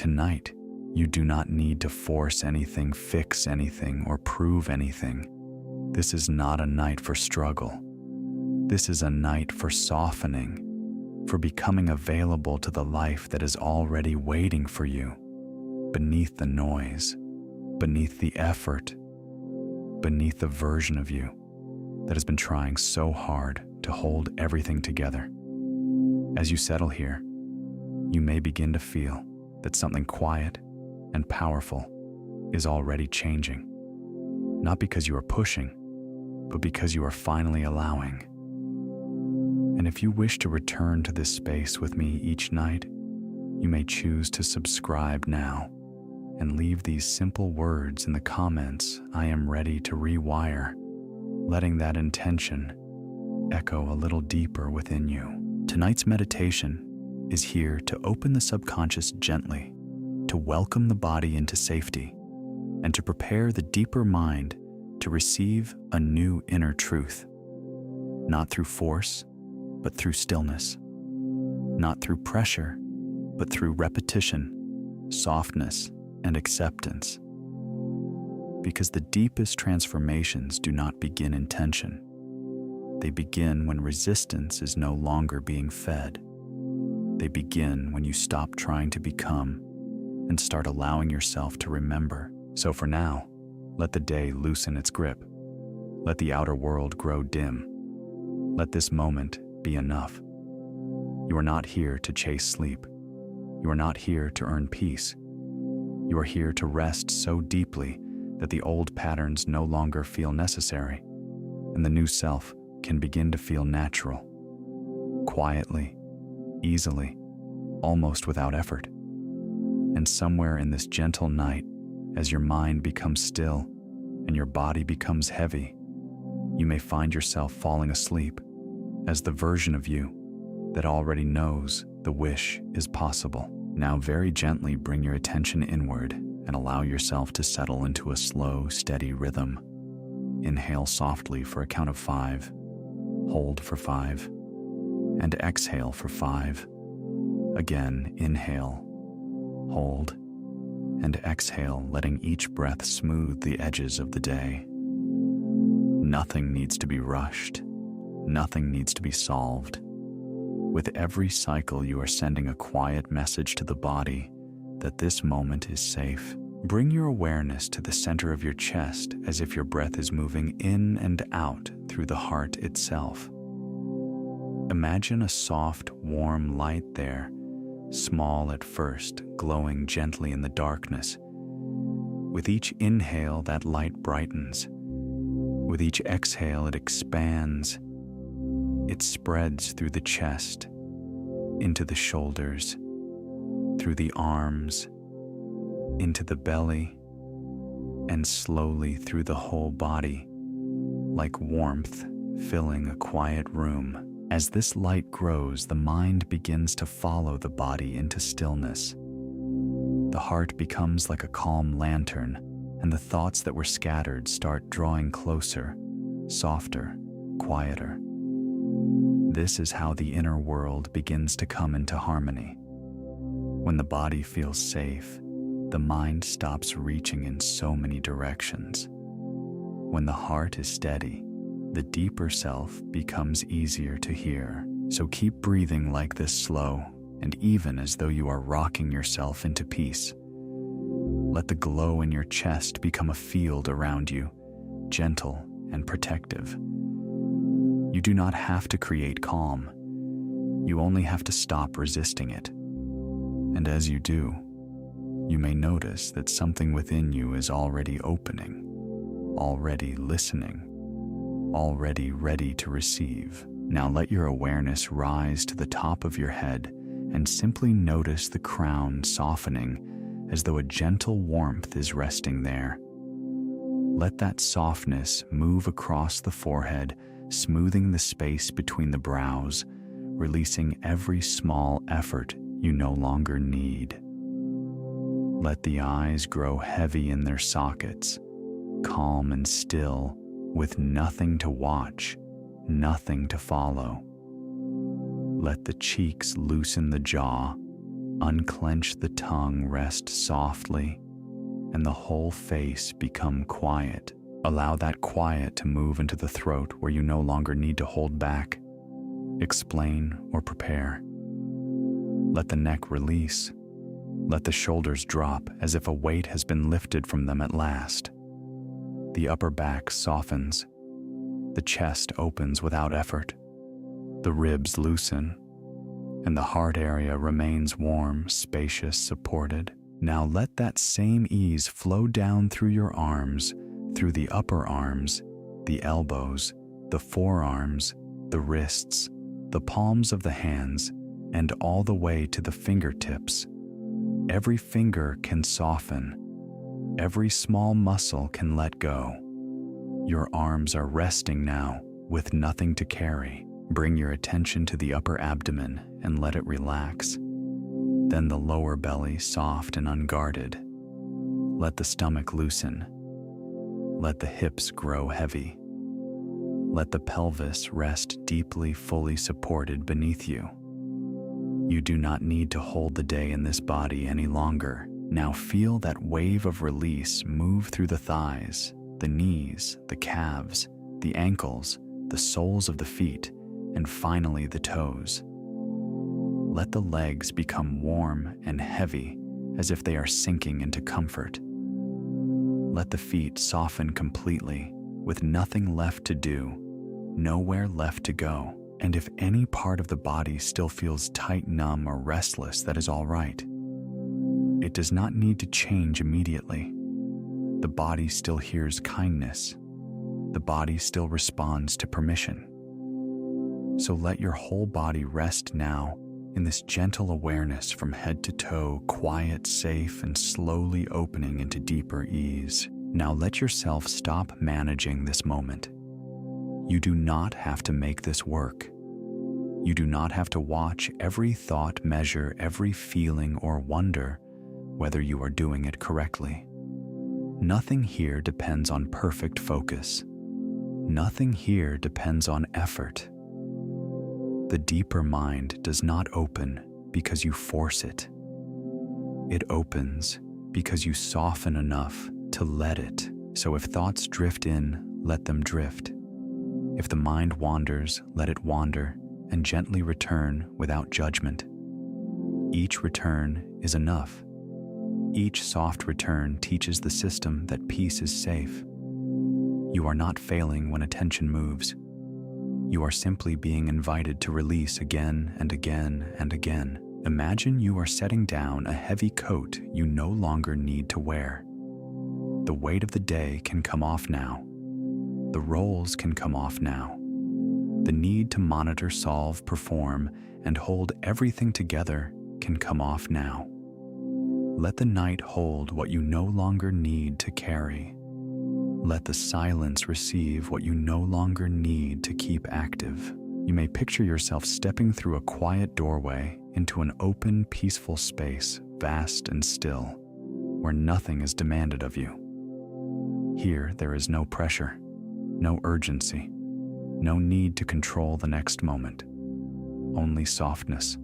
Tonight, you do not need to force anything, fix anything, or prove anything. This is not a night for struggle. This is a night for softening, for becoming available to the life that is already waiting for you, beneath the noise, beneath the effort, beneath the version of you that has been trying so hard to hold everything together. As you settle here, you may begin to feel that something quiet and powerful is already changing, not because you are pushing, but because you are finally allowing. And if you wish to return to this space with me each night, you may choose to subscribe now and leave these simple words in the comments. I am ready to rewire, letting that intention echo a little deeper within you. Tonight's meditation is here to open the subconscious gently, to welcome the body into safety, and to prepare the deeper mind to receive a new inner truth, not through force, but through stillness, not through pressure, but through repetition, softness, and acceptance. Because the deepest transformations do not begin in tension. They begin when resistance is no longer being fed. They begin when you stop trying to become and start allowing yourself to remember. So for now, let the day loosen its grip. Let the outer world grow dim. Let this moment be enough. You are not here to chase sleep. You are not here to earn peace. You are here to rest so deeply that the old patterns no longer feel necessary, and the new self can begin to feel natural, quietly, easily, almost without effort. And somewhere in this gentle night, as your mind becomes still and your body becomes heavy, you may find yourself falling asleep as the version of you that already knows the wish is possible. Now very gently bring your attention inward and allow yourself to settle into a slow, steady rhythm. Inhale softly for a count of 5, hold for 5, and exhale for 5. Again, inhale, hold, and exhale, letting each breath smooth the edges of the day. Nothing needs to be rushed. Nothing needs to be solved. With every cycle, you are sending a quiet message to the body that this moment is safe. Bring your awareness to the center of your chest as if your breath is moving in and out through the heart itself. Imagine a soft, warm light there, small at first, glowing gently in the darkness. With each inhale, that light brightens. With each exhale, it expands. It spreads through the chest, into the shoulders, through the arms, into the belly, and slowly through the whole body, like warmth filling a quiet room. As this light grows, the mind begins to follow the body into stillness. The heart becomes like a calm lantern, and the thoughts that were scattered start drawing closer, softer, quieter. This is how the inner world begins to come into harmony. When the body feels safe, the mind stops reaching in so many directions. When the heart is steady, the deeper self becomes easier to hear. So keep breathing like this slow and even as though you are rocking yourself into peace. Let the glow in your chest become a field around you, gentle and protective. You do not have to create calm. You only have to stop resisting it. And as you do, you may notice that something within you is already opening, already listening, already ready to receive. Now let your awareness rise to the top of your head and simply notice the crown softening as though a gentle warmth is resting there. Let that softness move across the forehead, smoothing the space between the brows, releasing every small effort you no longer need. Let the eyes grow heavy in their sockets, calm and still, with nothing to watch, nothing to follow. Let the cheeks loosen the jaw, Unclench the tongue, rest softly, and the whole face become quiet. Allow that quiet to move into the throat where you no longer need to hold back, explain, or prepare. Let the neck release. Let the shoulders drop as if a weight has been lifted from them at last. The upper back softens. The chest opens without effort. The ribs loosen, and the heart area remains warm, spacious, supported. Now let that same ease flow down through your arms, through the upper arms, the elbows, the forearms, the wrists, the palms of the hands, and all the way to the fingertips. Every finger can soften. Every small muscle can let go. Your arms are resting now, with nothing to carry. Bring your attention to the upper abdomen and let it relax. Then the lower belly soft and unguarded. Let the stomach loosen. Let the hips grow heavy. Let the pelvis rest deeply, fully supported beneath you. You do not need to hold the day in this body any longer. Now feel that wave of release move through the thighs, the knees, the calves, the ankles, the soles of the feet, and finally the toes. Let the legs become warm and heavy as if they are sinking into comfort. Let the feet soften completely with nothing left to do, nowhere left to go. And if any part of the body still feels tight, numb, or restless, that is all right. It does not need to change immediately. The body still hears kindness. The body still responds to permission. So let your whole body rest now in this gentle awareness from head to toe, quiet, safe, and slowly opening into deeper ease. Now let yourself stop managing this moment. You do not have to make this work. You do not have to watch every thought, measure every feeling, or wonder whether you are doing it correctly. Nothing here depends on perfect focus. Nothing here depends on effort. The deeper mind does not open because you force it. It opens because you soften enough to let it. So if thoughts drift in, let them drift. If the mind wanders, let it wander and gently return without judgment. Each return is enough. Each soft return teaches the system that peace is safe. You are not failing when attention moves. You are simply being invited to release again and again and again. Imagine you are setting down a heavy coat you no longer need to wear. The weight of the day can come off now. The roles can come off now. The need to monitor, solve, perform, and hold everything together can come off now. Let the night hold what you no longer need to carry. Let the silence receive what you no longer need to keep active. You may picture yourself stepping through a quiet doorway into an open, peaceful space, vast and still, where nothing is demanded of you. Here, there is no pressure, no urgency, no need to control the next moment. Only softness,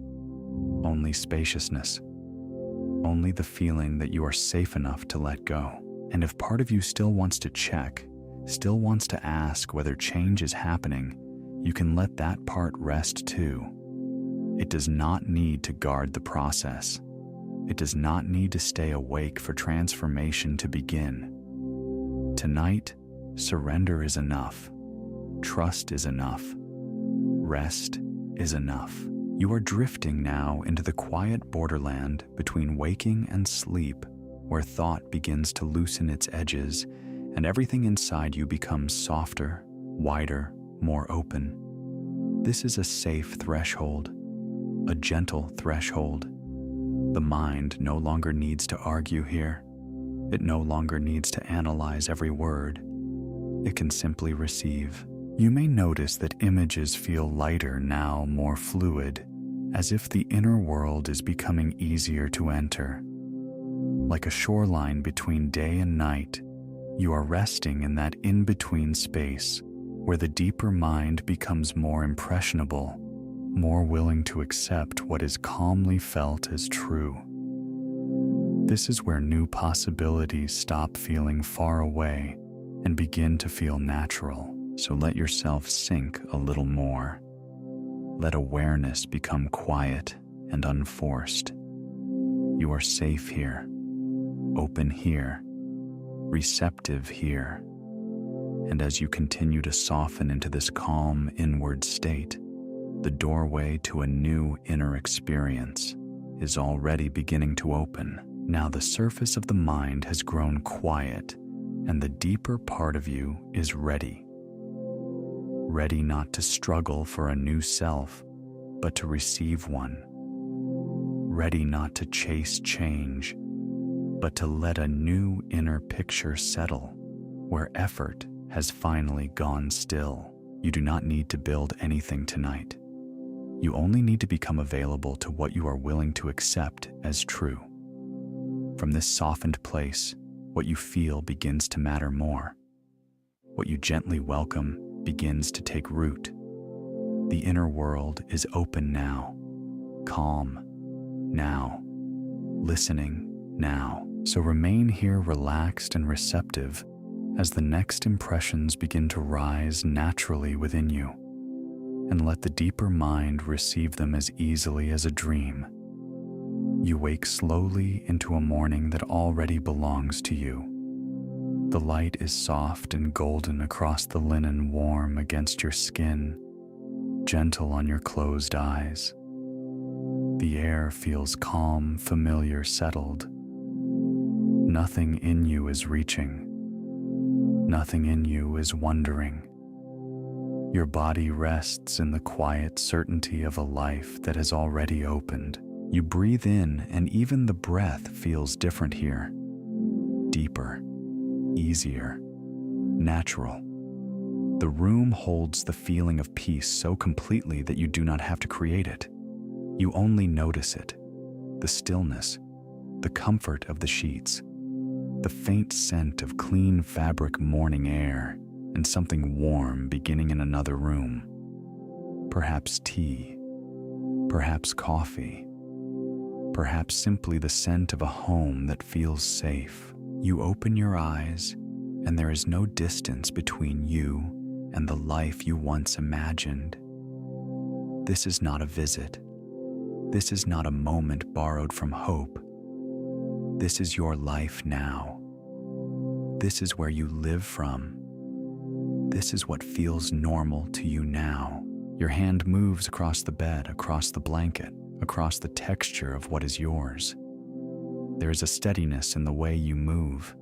only spaciousness, only the feeling that you are safe enough to let go. And if part of you still wants to check, still wants to ask whether change is happening, you can let that part rest too. It does not need to guard the process. It does not need to stay awake for transformation to begin. Tonight, surrender is enough. Trust is enough. Rest is enough. You are drifting now into the quiet borderland between waking and sleep, where thought begins to loosen its edges and everything inside you becomes softer, wider, more open. This is a safe threshold, a gentle threshold. The mind no longer needs to argue here. It no longer needs to analyze every word. It can simply receive. You may notice that images feel lighter now, more fluid, as if the inner world is becoming easier to enter. Like a shoreline between day and night, you are resting in that in-between space where the deeper mind becomes more impressionable, more willing to accept what is calmly felt as true. This is where new possibilities stop feeling far away and begin to feel natural. So let yourself sink a little more. Let awareness become quiet and unforced. You are safe here, open here, receptive here. And as you continue to soften into this calm inward state, the doorway to a new inner experience is already beginning to open. Now the surface of the mind has grown quiet, and the deeper part of you is ready. Ready not to struggle for a new self, but to receive one. Ready not to chase change, but to let a new inner picture settle, where effort has finally gone still. You do not need to build anything tonight. You only need to become available to what you are willing to accept as true. From this softened place, what you feel begins to matter more. What you gently welcome begins to take root. The inner world is open now, calm now, listening now. So remain here relaxed and receptive as the next impressions begin to rise naturally within you, and let the deeper mind receive them as easily as a dream. You wake slowly into a morning that already belongs to you. The light is soft and golden across the linen, warm against your skin, gentle on your closed eyes. The air feels calm, familiar, settled. Nothing in you is reaching. Nothing in you is wondering. Your body rests in the quiet certainty of a life that has already opened. You breathe in, and even the breath feels different here. Deeper, easier, natural. The room holds the feeling of peace so completely that you do not have to create it. You only notice it. The stillness, the comfort of the sheets, the faint scent of clean fabric, morning air, and something warm beginning in another room. Perhaps tea, perhaps coffee, perhaps simply the scent of a home that feels safe. You open your eyes, and there is no distance between you and the life you once imagined. This is not a visit. This is not a moment borrowed from hope. This is your life now. This is where you live from. This is what feels normal to you now. Your hand moves across the bed, across the blanket, across the texture of what is yours. There is a steadiness in the way you move,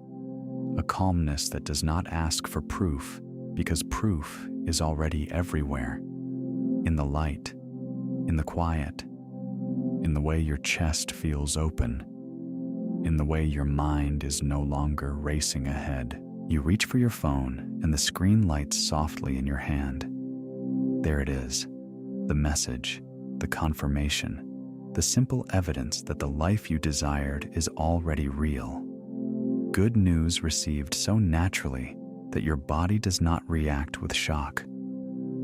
a calmness that does not ask for proof, because proof is already everywhere. In the light, in the quiet, in the way your chest feels open, in the way your mind is no longer racing ahead. You reach for your phone, and the screen lights softly in your hand. There it is, the message, the confirmation, the simple evidence that the life you desired is already real. Good news received so naturally that your body does not react with shock,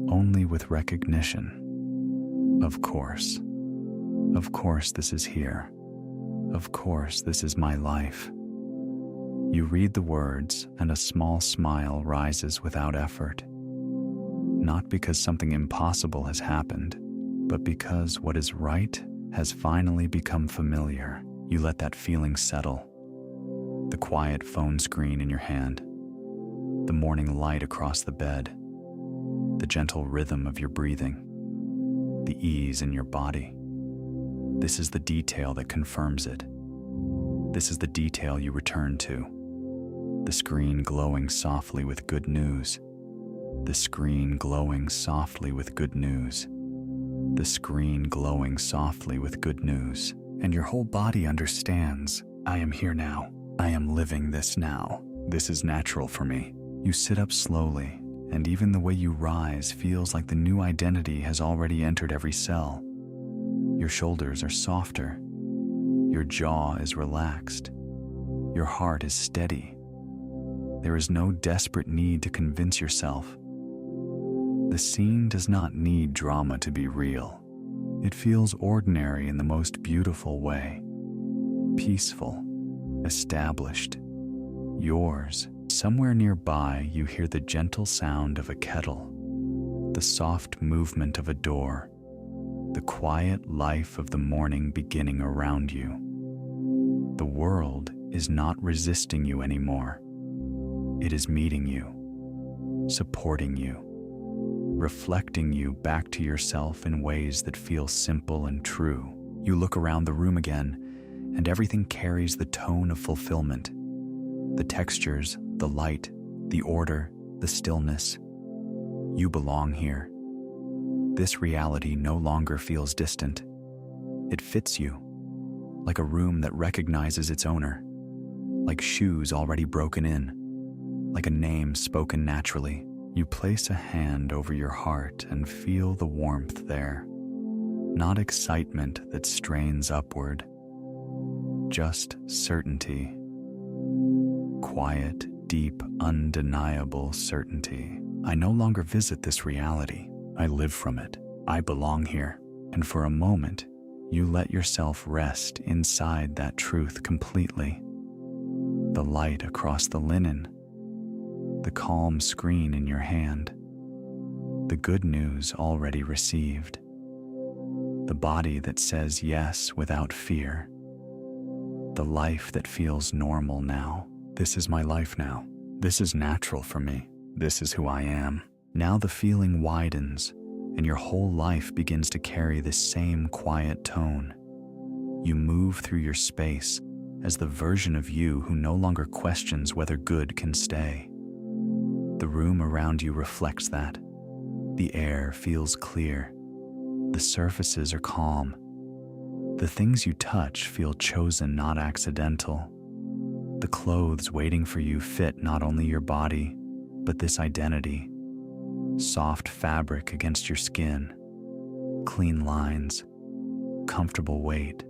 only with recognition. Of course this is here. Of course this is my life. You read the words, and a small smile rises without effort. Not because something impossible has happened, but because what is right has finally become familiar. You let that feeling settle. The quiet phone screen in your hand, the morning light across the bed, the gentle rhythm of your breathing, the ease in your body. This is the detail that confirms it. This is the detail you return to. The screen glowing softly with good news. The screen glowing softly with good news. The screen glowing softly with good news. And your whole body understands, I am here now. I am living this now. This is natural for me. You sit up slowly, and even the way you rise feels like the new identity has already entered every cell. Your shoulders are softer. Your jaw is relaxed. Your heart is steady. There is no desperate need to convince yourself. The scene does not need drama to be real. It feels ordinary in the most beautiful way. Peaceful, established, yours. Somewhere nearby, you hear the gentle sound of a kettle, the soft movement of a door, the quiet life of the morning beginning around you. The world is not resisting you anymore. It is meeting you, supporting you, reflecting you back to yourself in ways that feel simple and true. You look around the room again, and everything carries the tone of fulfillment. The textures, the light, the order, the stillness. You belong here. This reality no longer feels distant. It fits you, like a room that recognizes its owner, like shoes already broken in, like a name spoken naturally. You place a hand over your heart and feel the warmth there. Not excitement that strains upward, just certainty. Quiet, deep, undeniable certainty. I no longer visit this reality. I live from it. I belong here. And for a moment, you let yourself rest inside that truth completely. The light across the linen, the calm screen in your hand, the good news already received, the body that says yes without fear, the life that feels normal now. This is my life now. This is natural for me. This is who I am. Now the feeling widens, and your whole life begins to carry this same quiet tone. You move through your space as the version of you who no longer questions whether good can stay. The room around you reflects that. The air feels clear. The surfaces are calm. The things you touch feel chosen, not accidental. The clothes waiting for you fit not only your body, but this identity. Soft fabric against your skin, clean lines, comfortable weight.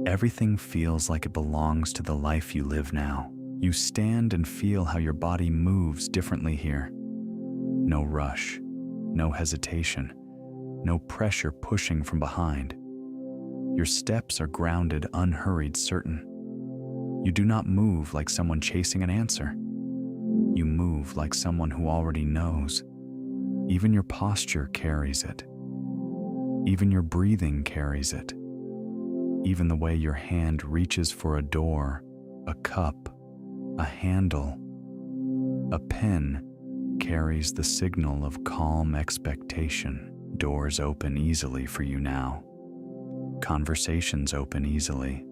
Everything feels like it belongs to the life you live now. You stand and feel how your body moves differently here. No rush, no hesitation, no pressure pushing from behind. Your steps are grounded, unhurried, certain. You do not move like someone chasing an answer. You move like someone who already knows. Even your posture carries it. Even your breathing carries it. Even the way your hand reaches for a door, a cup, a handle, a pen carries the signal of calm expectation. Doors open easily for you now. Conversations open easily.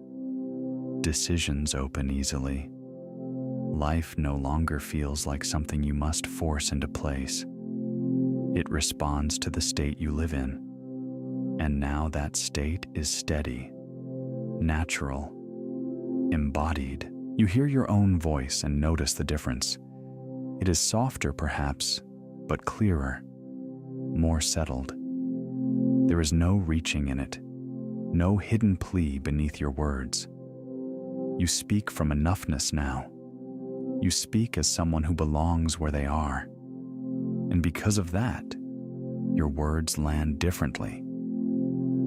Decisions open easily. Life no longer feels like something you must force into place. It responds to the state you live in. And now that state is steady, natural, embodied. You hear your own voice and notice the difference. It is softer, perhaps, but clearer, more settled. There is no reaching in it, no hidden plea beneath your words. You speak from enoughness now. You speak as someone who belongs where they are. And because of that, your words land differently.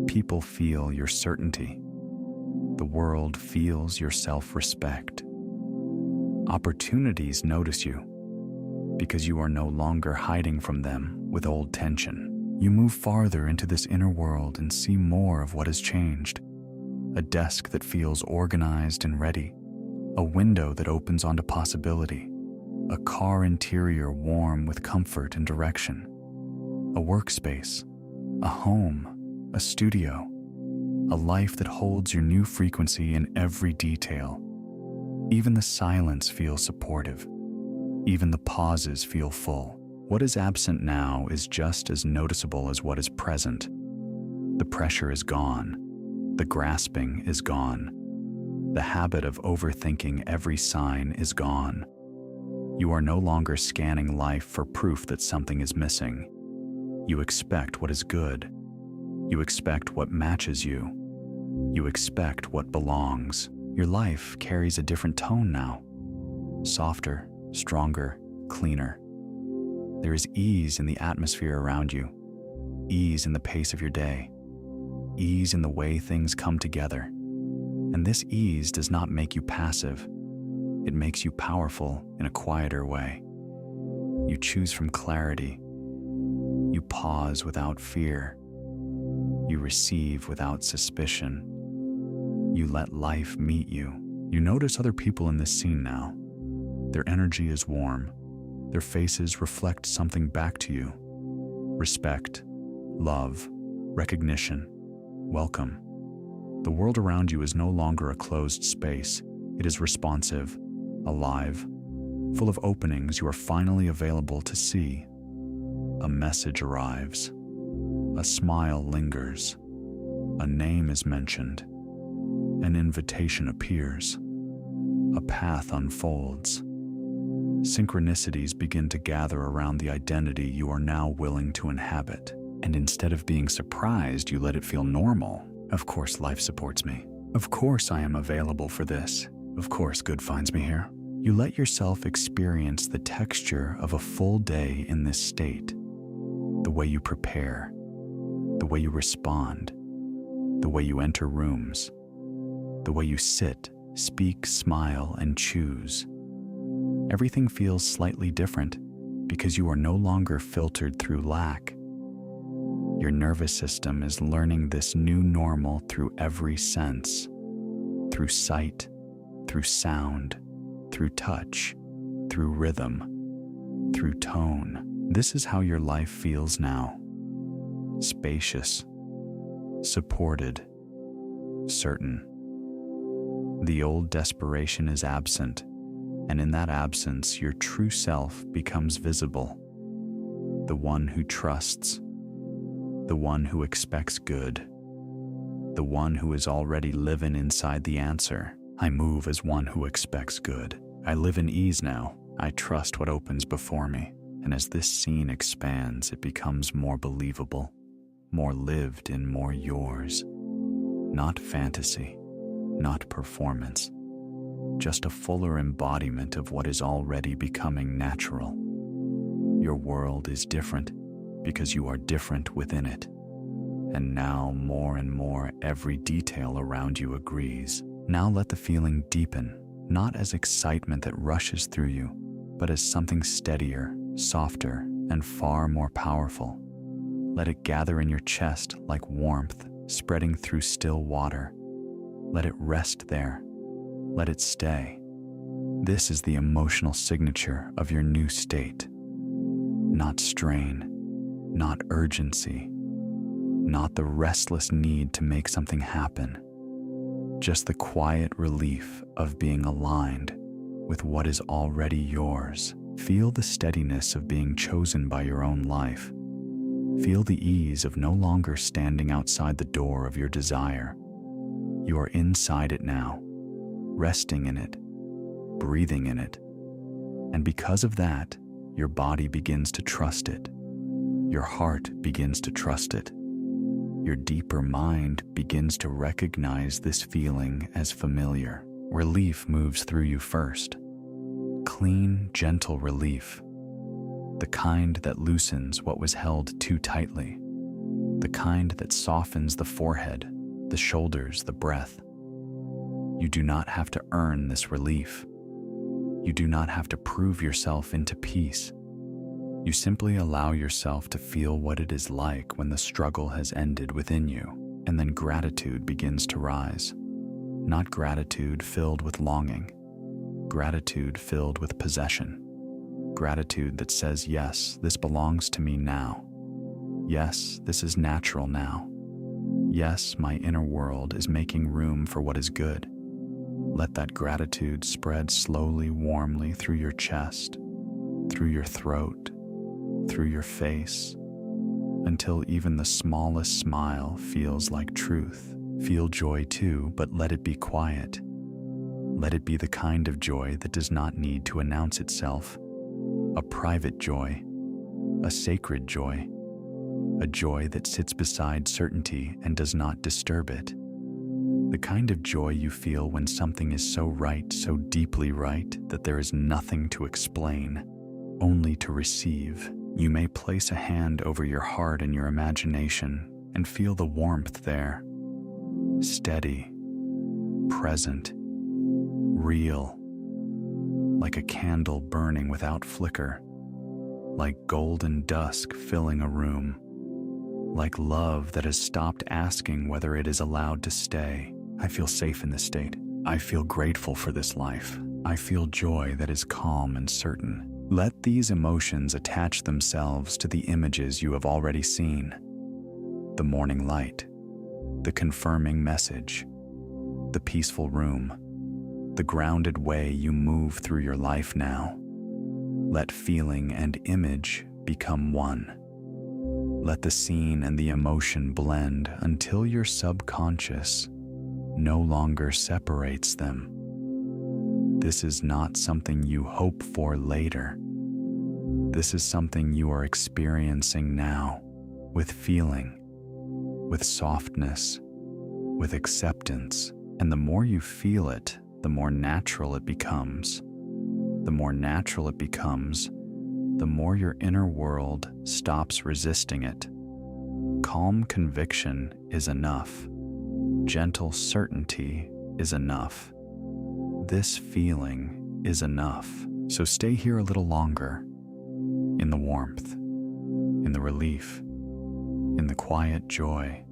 People feel your certainty. The world feels your self-respect. Opportunities notice you because you are no longer hiding from them with old tension. You move farther into this inner world and see more of what has changed. A desk that feels organized and ready. A window that opens onto possibility. A car interior warm with comfort and direction. A workspace. A home. A studio. A life that holds your new frequency in every detail. Even the silence feels supportive. Even the pauses feel full. What is absent now is just as noticeable as what is present. The pressure is gone. The grasping is gone. The habit of overthinking every sign is gone. You are no longer scanning life for proof that something is missing. You expect what is good. You expect what matches you. You expect what belongs. Your life carries a different tone now. Softer, stronger, cleaner. There is ease in the atmosphere around you, ease in the pace of your day. ease in the way things come together. And this ease does not make you passive. It makes you powerful in a quieter way. You choose from clarity. You pause without fear. You receive without suspicion. You let life meet you. You notice other people in this scene now. Their energy is warm. Their faces reflect something back to you. Respect, love, recognition, welcome. The world around you is no longer a closed space. It is responsive, alive, full of openings you are finally available to see. A message arrives. A smile lingers. A name is mentioned. An invitation appears. A path unfolds. Synchronicities begin to gather around the identity you are now willing to inhabit. And instead of being surprised, you let it feel normal. Of course, life supports me. Of course, I am available for this. Of course, good finds me here. You let yourself experience the texture of a full day in this state. The way you prepare, the way you respond, the way you enter rooms, the way you sit, speak, smile, and choose. Everything feels slightly different because you are no longer filtered through lack. Your nervous system is learning this new normal through every sense, through sight, through sound, through touch, through rhythm, through tone. This is how your life feels now. Spacious, supported, certain. The old desperation is absent, and in that absence, your true self becomes visible. The one who trusts, the one who expects good, the one who is already living inside the answer. I move as one who expects good. I live in ease now. I trust what opens before me. And as this scene expands, it becomes more believable, more lived and more yours. Not fantasy, not performance, just a fuller embodiment of what is already becoming natural. Your world is different because you are different within it. And now, more and more, every detail around you agrees. Now let the feeling deepen, not as excitement that rushes through you, but as something steadier, softer, and far more powerful. Let it gather in your chest like warmth spreading through still water. Let it rest there. Let it stay. This is the emotional signature of your new state. Not strain, not urgency, not the restless need to make something happen. Just the quiet relief of being aligned with what is already yours. Feel the steadiness of being chosen by your own life. Feel the ease of no longer standing outside the door of your desire. You are inside it now, resting in it, breathing in it. And because of that, your body begins to trust it. Your heart begins to trust it. Your deeper mind begins to recognize this feeling as familiar. Relief moves through you first. Clean, gentle relief. The kind that loosens what was held too tightly. The kind that softens the forehead, the shoulders, the breath. You do not have to earn this relief. You do not have to prove yourself into peace. You simply allow yourself to feel what it is like when the struggle has ended within you, and then gratitude begins to rise. Not gratitude filled with longing, gratitude filled with possession. Gratitude that says, yes, this belongs to me now. Yes, this is natural now. Yes, my inner world is making room for what is good. Let that gratitude spread slowly, warmly through your chest, through your throat, through your face, until even the smallest smile feels like truth. Feel joy too, but let it be quiet. Let it be the kind of joy that does not need to announce itself. A private joy, a sacred joy, a joy that sits beside certainty and does not disturb it. The kind of joy you feel when something is so right, so deeply right, that there is nothing to explain, only to receive. You may place a hand over your heart and your imagination and feel the warmth there, steady, present, real, like a candle burning without flicker, like golden dusk filling a room, like love that has stopped asking whether it is allowed to stay. I feel safe in this state. I feel grateful for this life. I feel joy that is calm and certain. Let these emotions attach themselves to the images you have already seen. The morning light, the confirming message, the peaceful room, the grounded way you move through your life now. Let feeling and image become one. Let the scene and the emotion blend until your subconscious no longer separates them. This is not something you hope for later. This is something you are experiencing now, with feeling, with softness, with acceptance. And the more you feel it, the more natural it becomes. The more natural it becomes, the more your inner world stops resisting it. Calm conviction is enough. Gentle certainty is enough. This feeling is enough. So stay here a little longer, in the warmth, in the relief, in the quiet joy,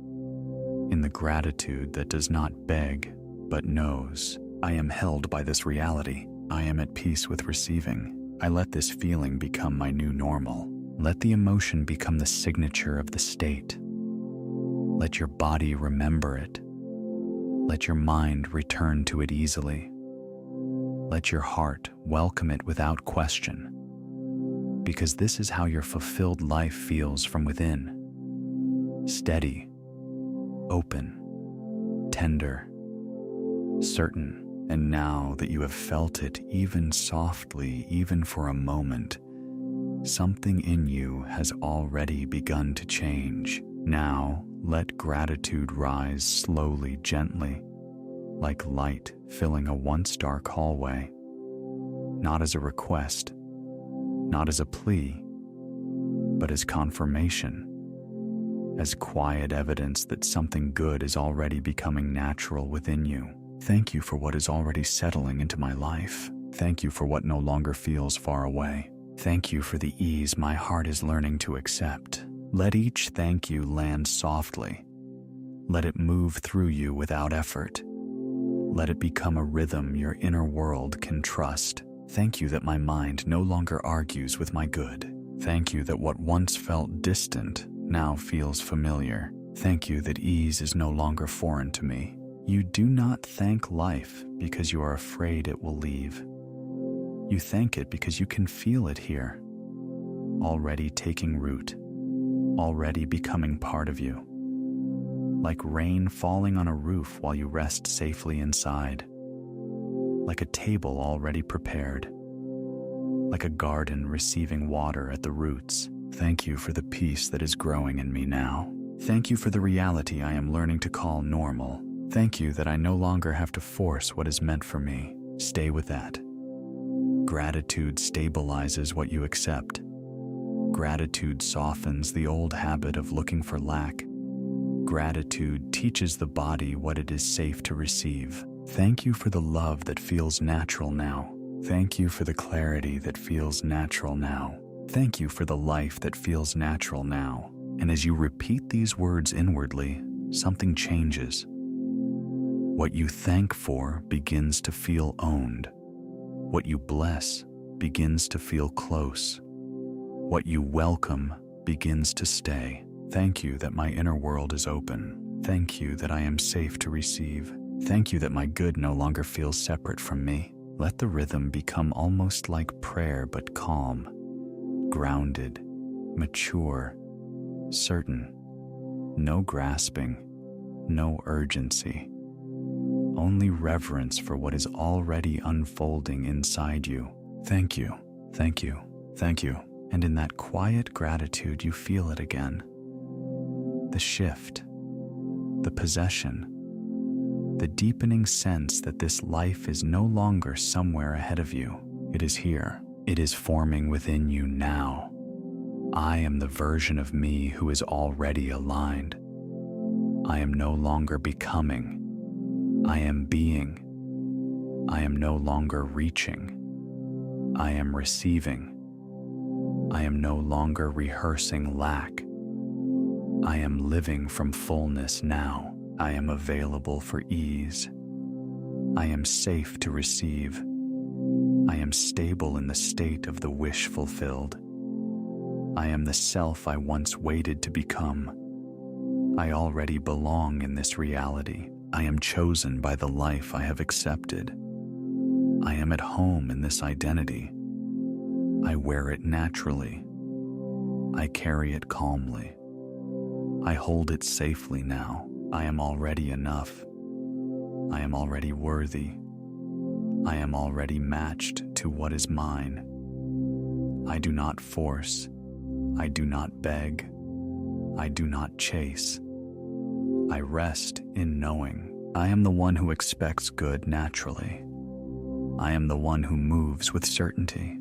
in the gratitude that does not beg but knows. I am held by this reality. I am at peace with receiving. I let this feeling become my new normal. Let the emotion become the signature of the state. Let your body remember it. Let your mind return to it easily. Let your heart welcome it without question, because this is how your fulfilled life feels from within. Steady, open, tender, certain. And now that you have felt it even softly, even for a moment, something in you has already begun to change. Now, let gratitude rise slowly, gently, like light filling a once dark hallway, not as a request, not as a plea, but as confirmation, as quiet evidence that something good is already becoming natural within you. Thank you for what is already settling into my life. Thank you for what no longer feels far away. Thank you for the ease my heart is learning to accept. Let each thank you land softly. Let it move through you without effort. Let it become a rhythm your inner world can trust. Thank you that my mind no longer argues with my good. Thank you that what once felt distant now feels familiar. Thank you that ease is no longer foreign to me. You do not thank life because you are afraid it will leave. You thank it because you can feel it here, already taking root, already becoming part of you. Like rain falling on a roof while you rest safely inside. Like a table already prepared. Like a garden receiving water at the roots. Thank you for the peace that is growing in me now. Thank you for the reality I am learning to call normal. Thank you that I no longer have to force what is meant for me. Stay with that. Gratitude stabilizes what you accept. Gratitude softens the old habit of looking for lack. Gratitude teaches the body what it is safe to receive. Thank you for the love that feels natural now. Thank you for the clarity that feels natural now. Thank you for the life that feels natural now. And as you repeat these words inwardly, something changes. What you thank for begins to feel owned. What you bless begins to feel close. What you welcome begins to stay. Thank you that my inner world is open. Thank you that I am safe to receive. Thank you that my good no longer feels separate from me. Let the rhythm become almost like prayer, but calm, grounded, mature, certain. No grasping, no urgency. Only reverence for what is already unfolding inside you. Thank you, thank you, thank you. And in that quiet gratitude, you feel it again. The shift, the possession, the deepening sense that this life is no longer somewhere ahead of you. It is here. It is forming within you now. I am the version of me who is already aligned. I am no longer becoming. I am being. I am no longer reaching. I am receiving. I am no longer rehearsing lack. I am living from fullness now. I am available for ease. I am safe to receive. I am stable in the state of the wish fulfilled. I am the self I once waited to become. I already belong in this reality. I am chosen by the life I have accepted. I am at home in this identity. I wear it naturally. I carry it calmly. I hold it safely now. I am already enough. I am already worthy. I am already matched to what is mine. I do not force. I do not beg. I do not chase. I rest in knowing. I am the one who expects good naturally. I am the one who moves with certainty.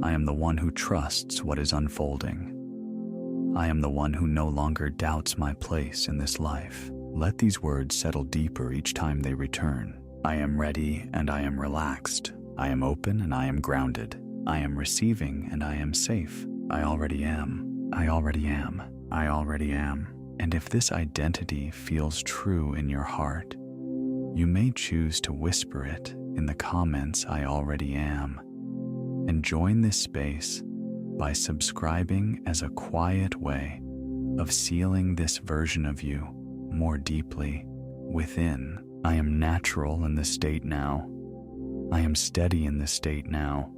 I am the one who trusts what is unfolding. I am the one who no longer doubts my place in this life. Let these words settle deeper each time they return. I am ready and I am relaxed. I am open and I am grounded. I am receiving and I am safe. I already am. I already am. I already am. And if this identity feels true in your heart, you may choose to whisper it in the comments, I already am, and join this space by subscribing as a quiet way of sealing this version of you more deeply within. I am natural in this state now. I am steady in this state now.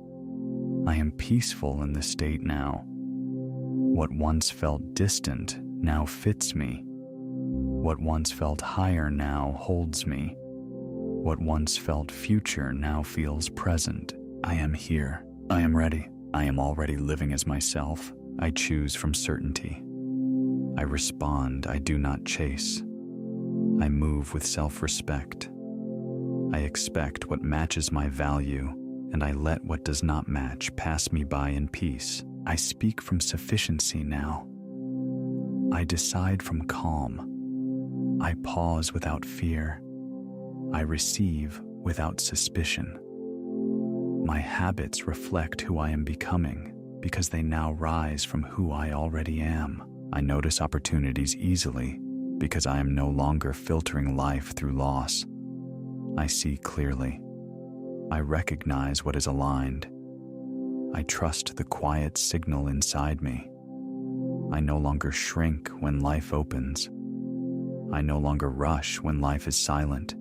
I am peaceful in this state now. What once felt distant now fits me. What once felt higher now holds me. What once felt future now feels present. I am here. I am ready. I am already living as myself. I choose from certainty. I respond. I do not chase. I move with self-respect. I expect what matches my value, and I let what does not match pass me by in peace. I speak from sufficiency now. I decide from calm. I pause without fear. I receive without suspicion. My habits reflect who I am becoming because they now rise from who I already am. I notice opportunities easily because I am no longer filtering life through loss. I see clearly. I recognize what is aligned. I trust the quiet signal inside me. I no longer shrink when life opens. I no longer rush when life is silent.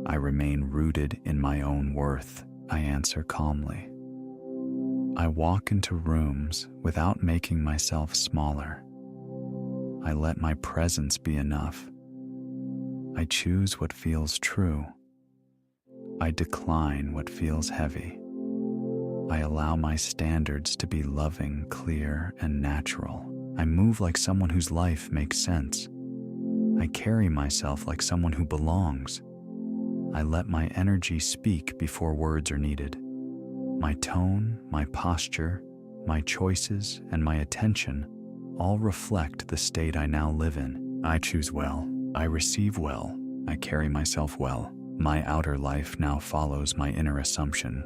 I remain rooted in my own worth. I answer calmly. I walk into rooms without making myself smaller. I let my presence be enough. I choose what feels true. I decline what feels heavy. I allow my standards to be loving, clear, and natural. I move like someone whose life makes sense. I carry myself like someone who belongs. I let my energy speak before words are needed. My tone, my posture, my choices, and my attention all reflect the state I now live in. I choose well. I receive well. I carry myself well. My outer life now follows my inner assumption.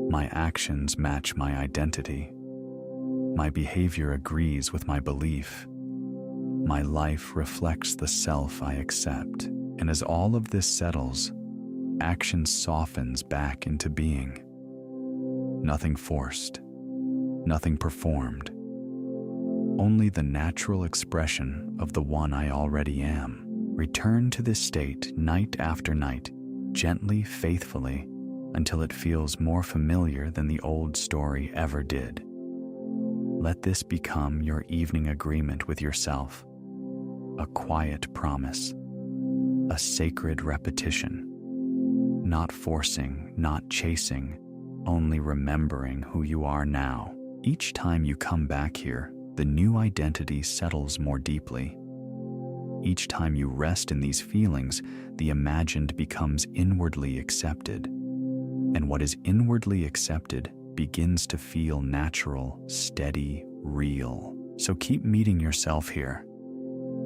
My actions match my identity. My behavior agrees with my belief. My life reflects the self I accept. And as all of this settles, action softens back into being. Nothing forced, nothing performed. Only the natural expression of the one I already am. Return to this state night after night, gently, faithfully, until it feels more familiar than the old story ever did. Let this become your evening agreement with yourself, a quiet promise, a sacred repetition. Not forcing, not chasing, only remembering who you are now. Each time you come back here, the new identity settles more deeply. Each time you rest in these feelings, the imagined becomes inwardly accepted. And what is inwardly accepted begins to feel natural, steady, real. So keep meeting yourself here.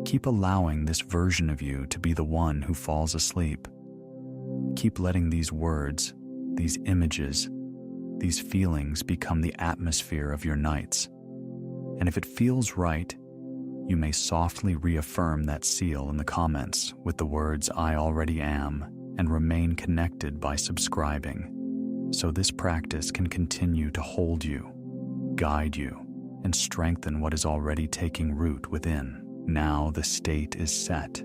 Keep allowing this version of you to be the one who falls asleep. Keep letting these words, these images, these feelings become the atmosphere of your nights. And if it feels right, you may softly reaffirm that seal in the comments with the words "I already am" and remain connected by subscribing, so this practice can continue to hold you, guide you, and strengthen what is already taking root within. Now the state is set,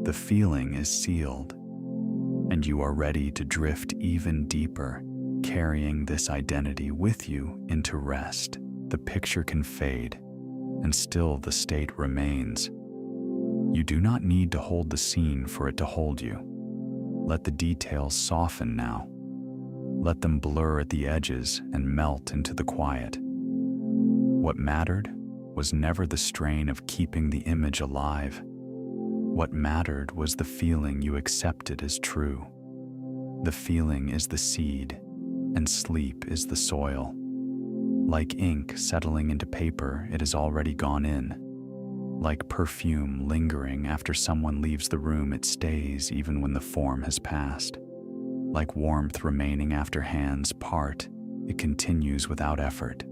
the feeling is sealed, and you are ready to drift even deeper, carrying this identity with you into rest. The picture can fade, and still the state remains. You do not need to hold the scene for it to hold you. Let the details soften now. Let them blur at the edges and melt into the quiet. What mattered was never the strain of keeping the image alive. What mattered was the feeling you accepted as true. The feeling is the seed, and sleep is the soil. Like ink settling into paper, it has already gone in. Like perfume lingering after someone leaves the room, it stays even when the form has passed. Like warmth remaining after hands part, it continues without effort.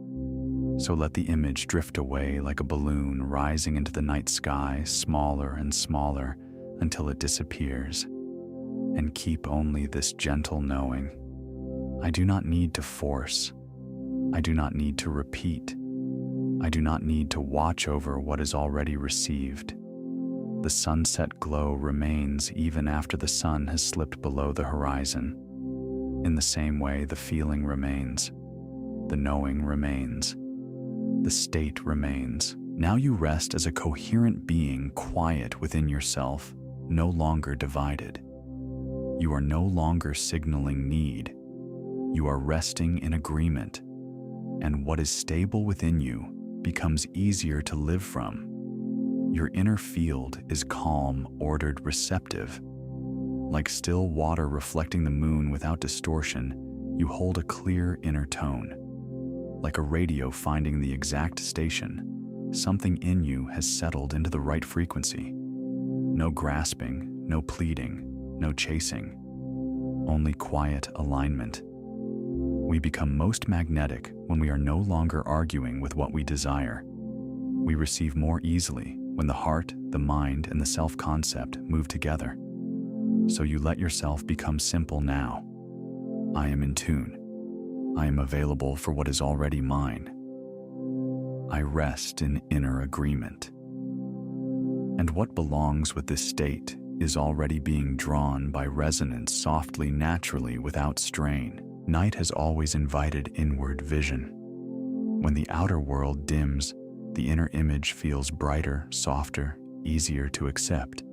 So let the image drift away like a balloon rising into the night sky, smaller and smaller until it disappears. And keep only this gentle knowing: I do not need to force. I do not need to repeat. I do not need to watch over what is already received. The sunset glow remains even after the sun has slipped below the horizon. In the same way, the feeling remains. The knowing remains. The state remains. Now you rest as a coherent being, quiet within yourself, no longer divided. You are no longer signaling need. You are resting in agreement, and what is stable within you becomes easier to live from. Your inner field is calm, ordered, receptive. Like still water reflecting the moon without distortion, you hold a clear inner tone. Like a radio finding the exact station, something in you has settled into the right frequency. No grasping, no pleading, no chasing, only quiet alignment. We become most magnetic when we are no longer arguing with what we desire. We receive more easily when the heart, the mind, and the self-concept move together. So you let yourself become simple now. I am in tune. I am available for what is already mine. I rest in inner agreement. And what belongs with this state is already being drawn by resonance softly, naturally, without strain. Night has always invited inward vision. When the outer world dims, the inner image feels brighter, softer, easier to accept.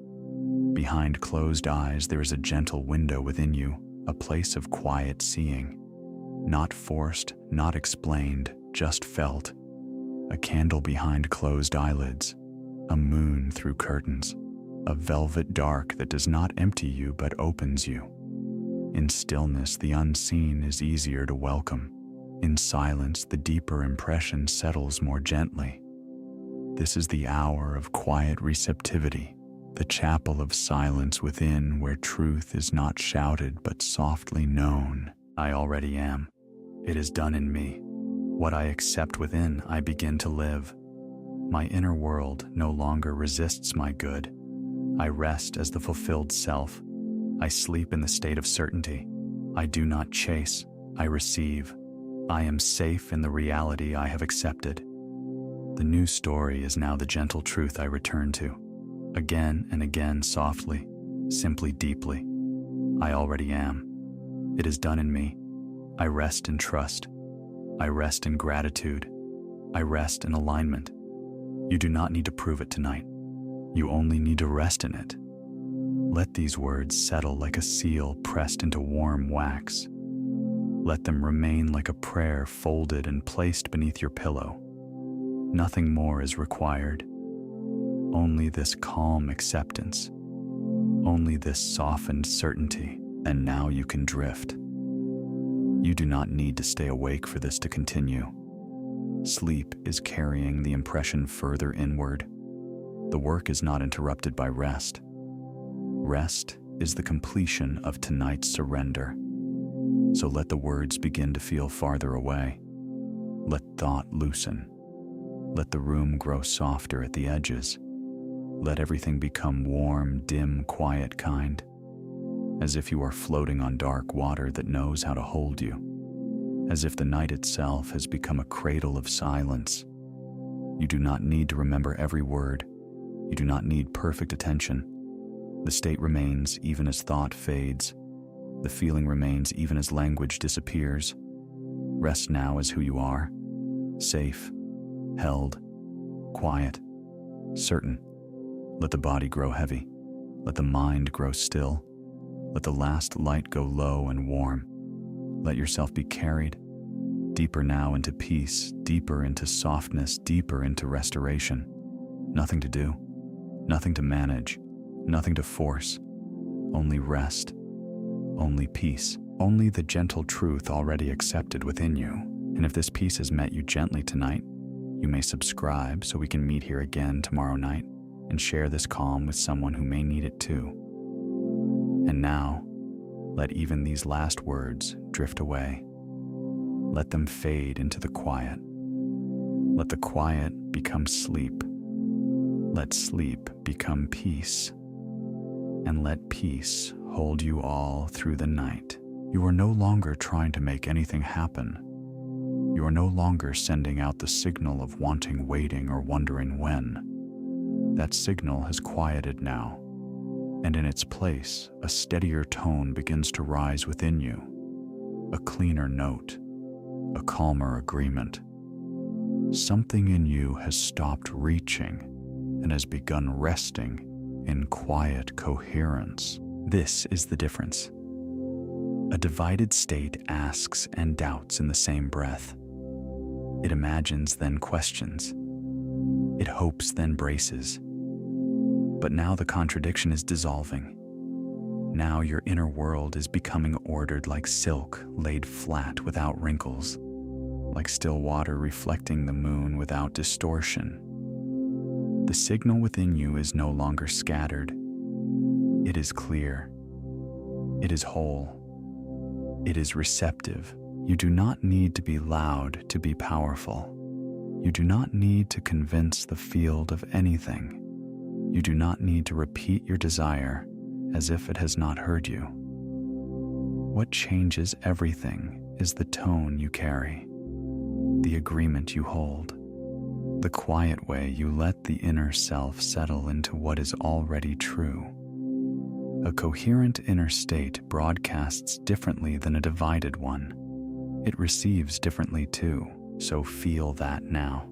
Behind closed eyes, there is a gentle window within you, a place of quiet seeing. Not forced, not explained, just felt. A candle behind closed eyelids, a moon through curtains, a velvet dark that does not empty you but opens you. In stillness, the unseen is easier to welcome. In silence, the deeper impression settles more gently. This is the hour of quiet receptivity, the chapel of silence within, where truth is not shouted but softly known. I already am. It is done in me. What I accept within, I begin to live. My inner world no longer resists my good. I rest as the fulfilled self. I sleep in the state of certainty. I do not chase, I receive. I am safe in the reality I have accepted. The new story is now the gentle truth I return to. Again and again, softly, simply, deeply. I already am. It is done in me. I rest in trust. I rest in gratitude. I rest in alignment. You do not need to prove it tonight. You only need to rest in it. Let these words settle like a seal pressed into warm wax. Let them remain like a prayer folded and placed beneath your pillow. Nothing more is required. Only this calm acceptance. Only this softened certainty. And now you can drift. You do not need to stay awake for this to continue. Sleep is carrying the impression further inward. The work is not interrupted by rest. Rest is the completion of tonight's surrender. So let the words begin to feel farther away. Let thought loosen. Let the room grow softer at the edges. Let everything become warm, dim, quiet kind, as if you are floating on dark water that knows how to hold you, as if the night itself has become a cradle of silence. You do not need to remember every word. You do not need perfect attention. The state remains even as thought fades. The feeling remains even as language disappears. Rest now as who you are, safe, held, quiet, certain. Let the body grow heavy. Let the mind grow still. Let the last light go low and warm. Let yourself be carried deeper now into peace, deeper into softness, deeper into restoration. Nothing to do, nothing to manage, nothing to force. Only rest, only peace, only the gentle truth already accepted within you. And if this peace has met you gently tonight, you may subscribe so we can meet here again tomorrow night and share this calm with someone who may need it too. And now, let even these last words drift away. Let them fade into the quiet. Let the quiet become sleep. Let sleep become peace. And let peace hold you all through the night. You are no longer trying to make anything happen. You are no longer sending out the signal of wanting, waiting, or wondering when. That signal has quieted now, and in its place, a steadier tone begins to rise within you. A cleaner note, a calmer agreement. Something in you has stopped reaching and has begun resting in quiet coherence. This is the difference. A divided state asks and doubts in the same breath. It imagines, then questions. It hopes, then braces. But now the contradiction is dissolving. Now your inner world is becoming ordered like silk laid flat without wrinkles, like still water reflecting the moon without distortion. The signal within you is no longer scattered. It is clear. It is whole. It is receptive. You do not need to be loud to be powerful. You do not need to convince the field of anything. You do not need to repeat your desire as if it has not heard you. What changes everything is the tone you carry, the agreement you hold, the quiet way you let the inner self settle into what is already true. A coherent inner state broadcasts differently than a divided one. It receives differently too, so feel that now.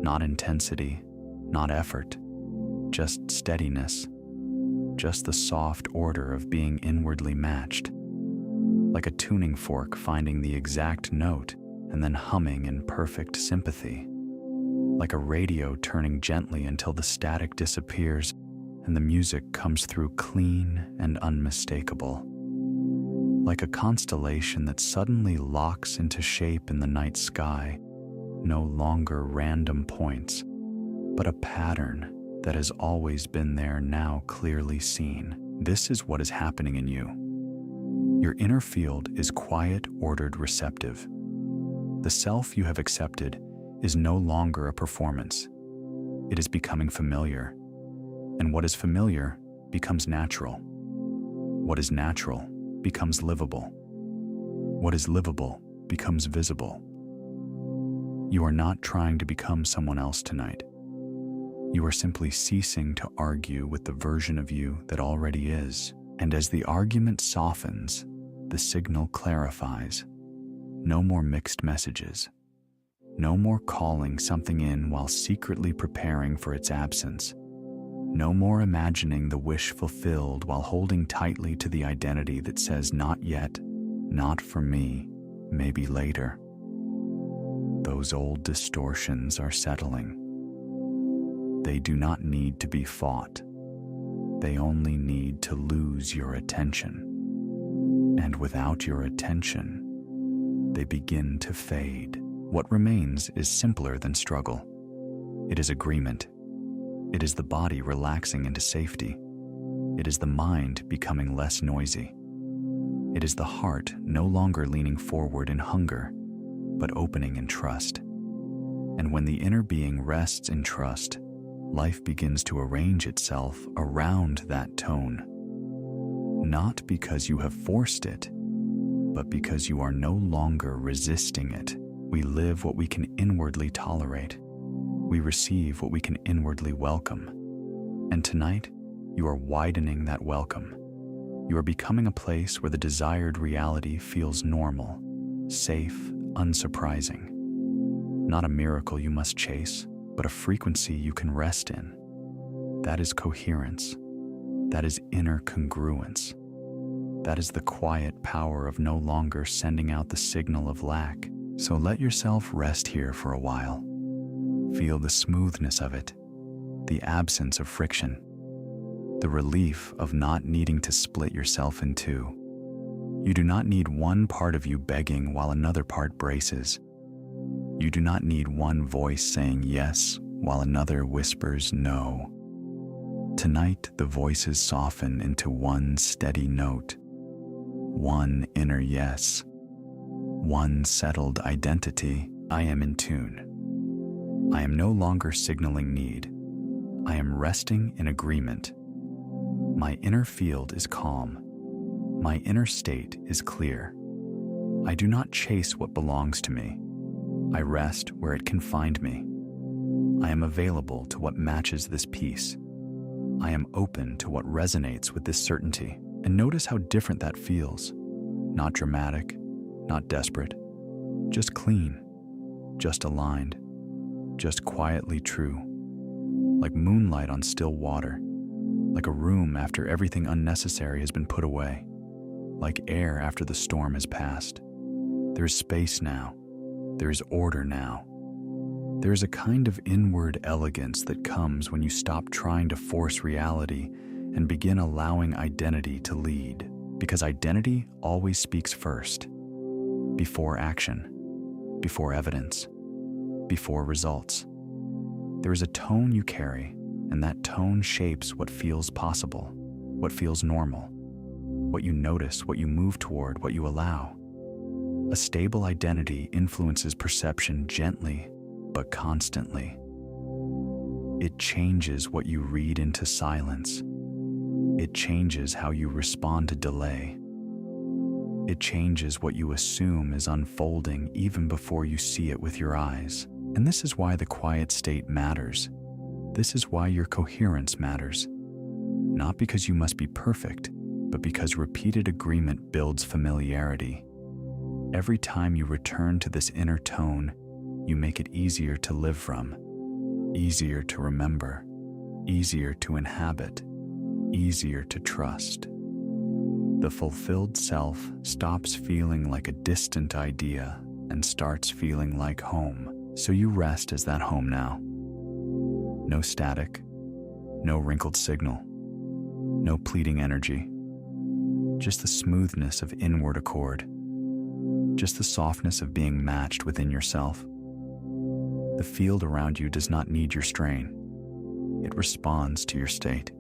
Not intensity, not effort, just steadiness, just the soft order of being inwardly matched, like a tuning fork finding the exact note and then humming in perfect sympathy, like a radio turning gently until the static disappears and the music comes through clean and unmistakable, like a constellation that suddenly locks into shape in the night sky, no longer random points, but a pattern that has always been there, now clearly seen. This is what is happening in you. Your inner field is quiet, ordered, receptive. The self you have accepted is no longer a performance. It is becoming familiar. And what is familiar becomes natural. What is natural becomes livable. What is livable becomes visible. You are not trying to become someone else tonight. You are simply ceasing to argue with the version of you that already is. And as the argument softens, the signal clarifies. No more mixed messages. No more calling something in while secretly preparing for its absence. No more imagining the wish fulfilled while holding tightly to the identity that says not yet, not for me, maybe later. Those old distortions are settling. They do not need to be fought. They only need to lose your attention. And without your attention, they begin to fade. What remains is simpler than struggle. It is agreement. It is the body relaxing into safety. It is the mind becoming less noisy. It is the heart no longer leaning forward in hunger, but opening in trust. And when the inner being rests in trust, life begins to arrange itself around that tone. Not because you have forced it, but because you are no longer resisting it. We live what we can inwardly tolerate. We receive what we can inwardly welcome. And tonight, you are widening that welcome. You are becoming a place where the desired reality feels normal, safe, unsurprising. Not a miracle you must chase, but a frequency you can rest in. That is coherence. That is inner congruence. That is the quiet power of no longer sending out the signal of lack. So let yourself rest here for a while. Feel the smoothness of it, the absence of friction, the relief of not needing to split yourself in two. You do not need one part of you begging while another part braces. You do not need one voice saying yes while another whispers no. Tonight, the voices soften into one steady note, one inner yes, one settled identity. I am in tune. I am no longer signaling need. I am resting in agreement. My inner field is calm. My inner state is clear. I do not chase what belongs to me. I rest where it can find me. I am available to what matches this peace. I am open to what resonates with this certainty. And notice how different that feels. Not dramatic, not desperate, just clean, just aligned, just quietly true. Like moonlight on still water, like a room after everything unnecessary has been put away, like air after the storm has passed. There is space now. There is order now. There is a kind of inward elegance that comes when you stop trying to force reality and begin allowing identity to lead. Because identity always speaks first, before action, before evidence, before results. There is a tone you carry, and that tone shapes what feels possible, what feels normal, what you notice, what you move toward, what you allow. A stable identity influences perception gently, but constantly. It changes what you read into silence. It changes how you respond to delay. It changes what you assume is unfolding even before you see it with your eyes. And this is why the quiet state matters. This is why your coherence matters. Not because you must be perfect, but because repeated agreement builds familiarity. Every time you return to this inner tone, you make it easier to live from, easier to remember, easier to inhabit, easier to trust. The fulfilled self stops feeling like a distant idea and starts feeling like home. So you rest as that home now. No static, no wrinkled signal, no pleading energy. Just the smoothness of inward accord. Just the softness of being matched within yourself. The field around you does not need your strain. It responds to your state.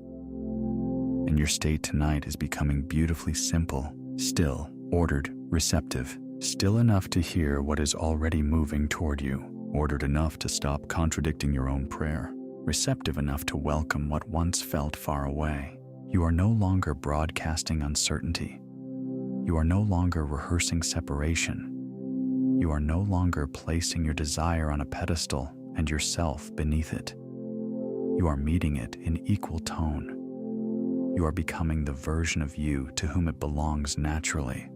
And your state tonight is becoming beautifully simple, still, ordered, receptive, still enough to hear what is already moving toward you, ordered enough to stop contradicting your own prayer, receptive enough to welcome what once felt far away. You are no longer broadcasting uncertainty. You are no longer rehearsing separation. You are no longer placing your desire on a pedestal and yourself beneath it. You are meeting it in equal tone. You are becoming the version of you to whom it belongs naturally,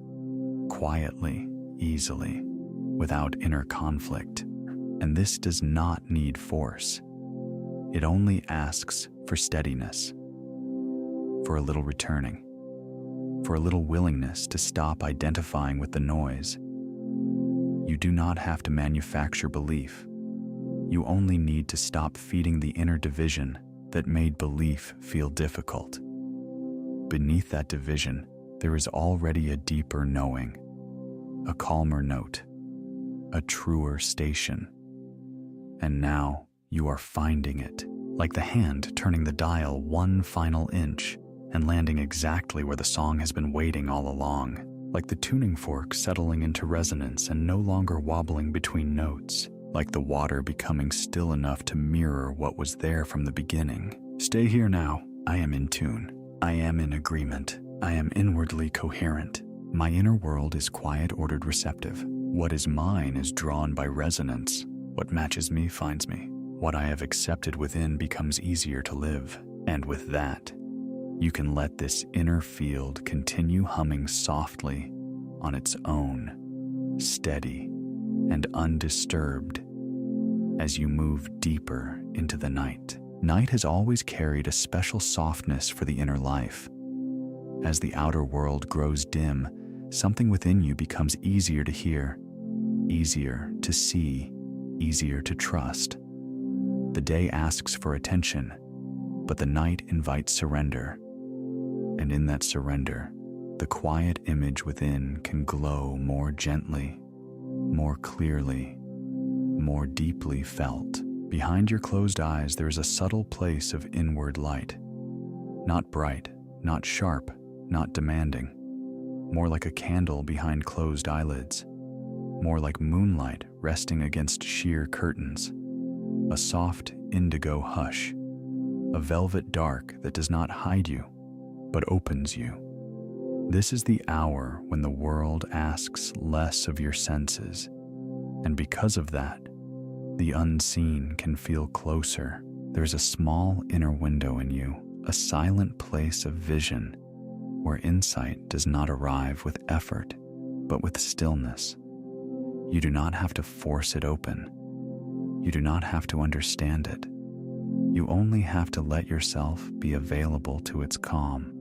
quietly, easily, without inner conflict. And this does not need force. It only asks for steadiness, for a little returning, for a little willingness to stop identifying with the noise. You do not have to manufacture belief. You only need to stop feeding the inner division that made belief feel difficult. Beneath that division, there is already a deeper knowing, a calmer note, a truer station. And now you are finding it. like the hand turning the dial one final inch and landing exactly where the song has been waiting all along, like the tuning fork settling into resonance and no longer wobbling between notes, like the water becoming still enough to mirror what was there from the beginning. Stay here now. I am in tune. I am in agreement. I am inwardly coherent. My inner world is quiet, ordered, receptive. What is mine is drawn by resonance. What matches me finds me. What I have accepted within becomes easier to live. And with that, you can let this inner field continue humming softly on its own, steady and undisturbed as you move deeper into the night. Night has always carried a special softness for the inner life. As the outer world grows dim, something within you becomes easier to hear, easier to see, easier to trust. The day asks for attention, but the night invites surrender. And in that surrender, the quiet image within can glow more gently, more clearly, more deeply felt. Behind your closed eyes, there is a subtle place of inward light. Not bright, not sharp, not demanding. More like a candle behind closed eyelids. More like moonlight resting against sheer curtains. A soft indigo hush. A velvet dark that does not hide you, but opens you. This is the hour when the world asks less of your senses, and because of that, the unseen can feel closer. There's a small inner window in you, a silent place of vision, where insight does not arrive with effort, but with stillness. You do not have to force it open. You do not have to understand it. You only have to let yourself be available to its calm.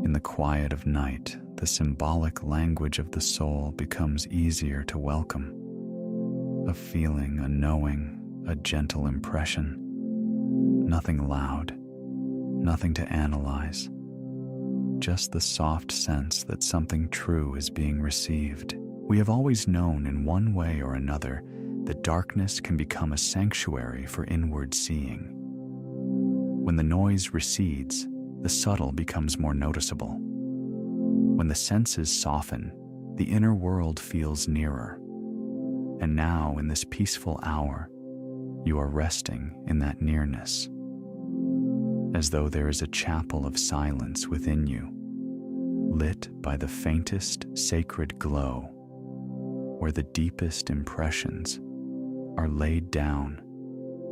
In the quiet of night, the symbolic language of the soul becomes easier to welcome. A feeling, a knowing, a gentle impression. Nothing loud, nothing to analyze. Just the soft sense that something true is being received. We have always known in one way or another that darkness can become a sanctuary for inward seeing. When the noise recedes, the subtle becomes more noticeable. When the senses soften, the inner world feels nearer. And now, in this peaceful hour, you are resting in that nearness, as though there is a chapel of silence within you, lit by the faintest sacred glow, where the deepest impressions are laid down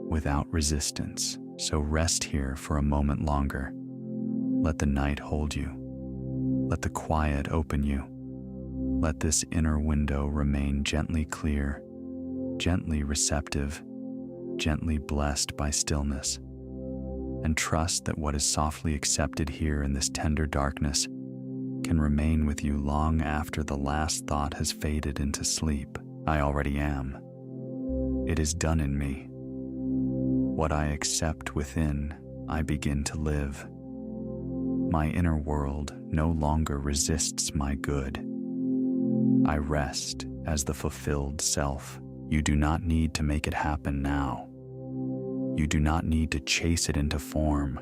without resistance. So rest here for a moment longer. Let the night hold you. Let the quiet open you. Let this inner window remain gently clear, gently receptive, gently blessed by stillness. And trust that what is softly accepted here in this tender darkness can remain with you long after the last thought has faded into sleep. I already am. It is done in me. What I accept within, I begin to live. My inner world no longer resists my good. I rest as the fulfilled self. You do not need to make it happen now. You do not need to chase it into form.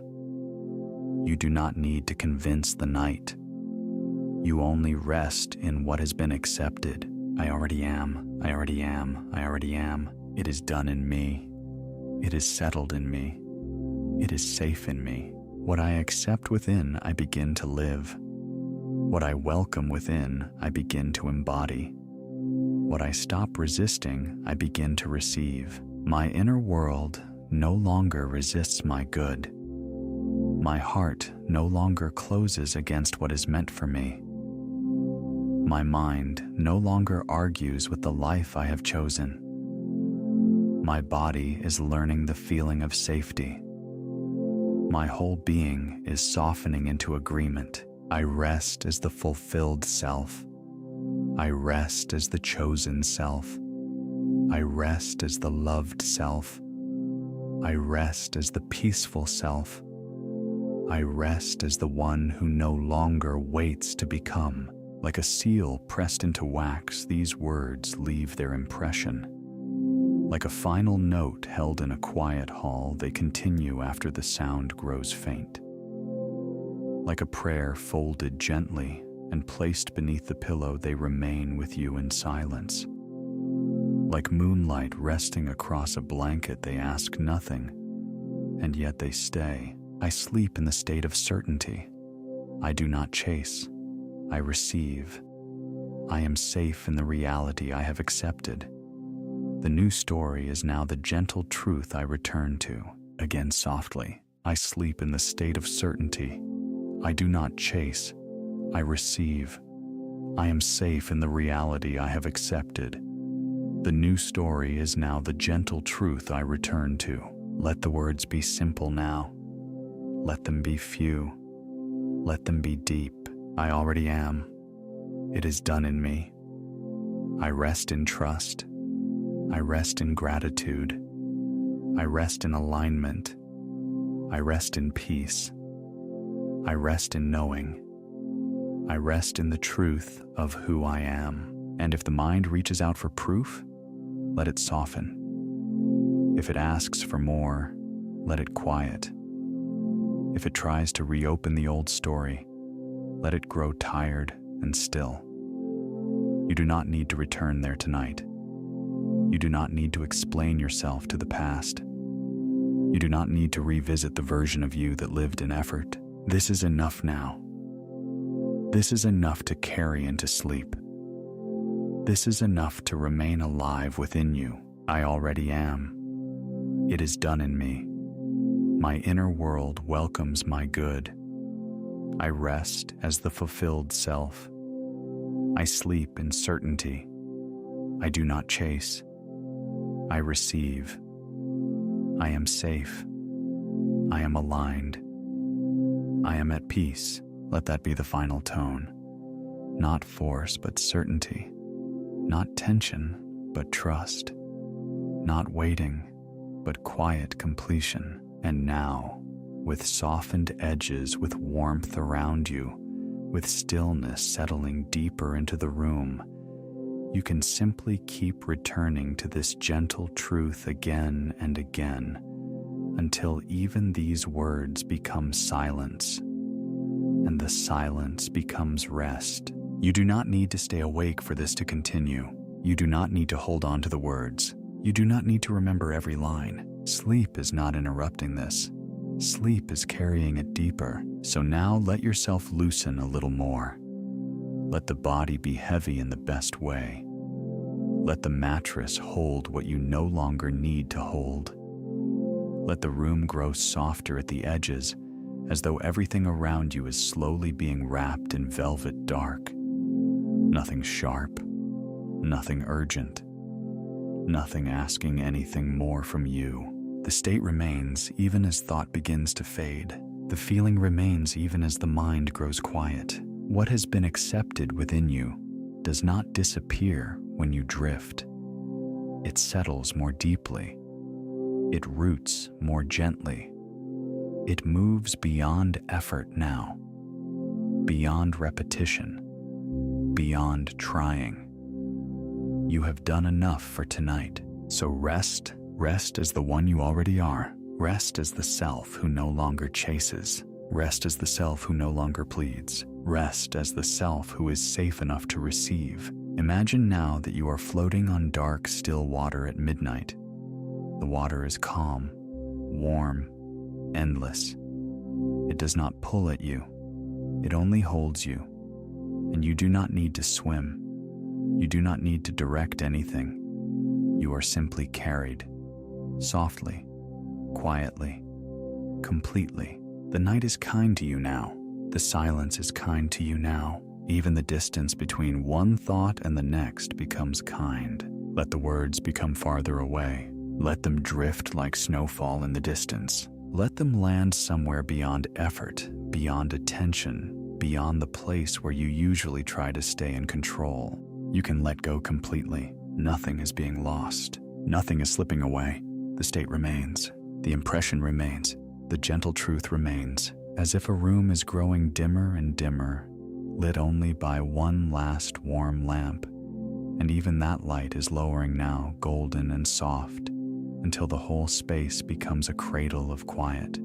You do not need to convince the night. You only rest in what has been accepted. I already am. I already am. I already am. It is done in me. It is settled in me. It is safe in me. What I accept within, I begin to live. What I welcome within, I begin to embody. What I stop resisting, I begin to receive. My inner world no longer resists my good. My heart no longer closes against what is meant for me. My mind no longer argues with the life I have chosen. My body is learning the feeling of safety. My whole being is softening into agreement. I rest as the fulfilled self. I rest as the chosen self. I rest as the loved self. I rest as the peaceful self. I rest as the one who no longer waits to become. Like a seal pressed into wax, these words leave their impression. Like a final note held in a quiet hall, they continue after the sound grows faint. Like a prayer folded gently and placed beneath the pillow, they remain with you in silence. Like moonlight resting across a blanket, they ask nothing, and yet they stay. I sleep in the state of certainty. I do not chase. I receive. I am safe in the reality I have accepted. The new story is now the gentle truth I return to. Again softly, I sleep in the state of certainty. I do not chase. I receive. I am safe in the reality I have accepted. The new story is now the gentle truth I return to. Let the words be simple now. Let them be few. Let them be deep. I already am. It is done in me. I rest in trust. I rest in gratitude. I rest in alignment. I rest in peace. I rest in knowing. I rest in the truth of who I am. And if the mind reaches out for proof, let it soften. If it asks for more, let it quiet. If it tries to reopen the old story, let it grow tired and still. You do not need to return there tonight. You do not need to explain yourself to the past. You do not need to revisit the version of you that lived in effort. This is enough now. This is enough to carry into sleep. This is enough to remain alive within you. I already am. It is done in me. My inner world welcomes my good. I rest as the fulfilled self. I sleep in certainty. I do not chase. I receive. I am safe. I am aligned. I am at peace. Let that be the final tone. Not force, but certainty. Not tension, but trust. Not waiting, but quiet completion. And now, with softened edges, with warmth around you, with stillness settling deeper into the room, you can simply keep returning to this gentle truth again and again until even these words become silence, and the silence becomes rest. You do not need to stay awake for this to continue. You do not need to hold on to the words. You do not need to remember every line. Sleep is not interrupting this. Sleep is carrying it deeper. So now let yourself loosen a little more. Let the body be heavy in the best way. Let the mattress hold what you no longer need to hold. Let the room grow softer at the edges, as though everything around you is slowly being wrapped in velvet dark. Nothing sharp, nothing urgent, nothing asking anything more from you. The state remains even as thought begins to fade. The feeling remains even as the mind grows quiet. What has been accepted within you does not disappear when you drift. It settles more deeply. It roots more gently. It moves beyond effort now, beyond repetition, beyond trying. You have done enough for tonight. So rest as the one you already are. Rest as the self who no longer chases. Rest as the self who no longer pleads. Rest as the self who is safe enough to receive. Imagine now that you are floating on dark, still water at midnight. The water is calm, warm, endless. It does not pull at you. It only holds you. And you do not need to swim. You do not need to direct anything. You are simply carried, softly, quietly, completely. The night is kind to you now. The silence is kind to you now. Even the distance between one thought and the next becomes kind. Let the words become farther away. Let them drift like snowfall in the distance. Let them land somewhere beyond effort, beyond attention, beyond the place where you usually try to stay in control. You can let go completely. Nothing is being lost. Nothing is slipping away. The state remains. The impression remains. The gentle truth remains. As if a room is growing dimmer and dimmer, lit only by one last warm lamp, and and even that light is lowering now, golden and soft, until the whole space becomes a cradle of quiet,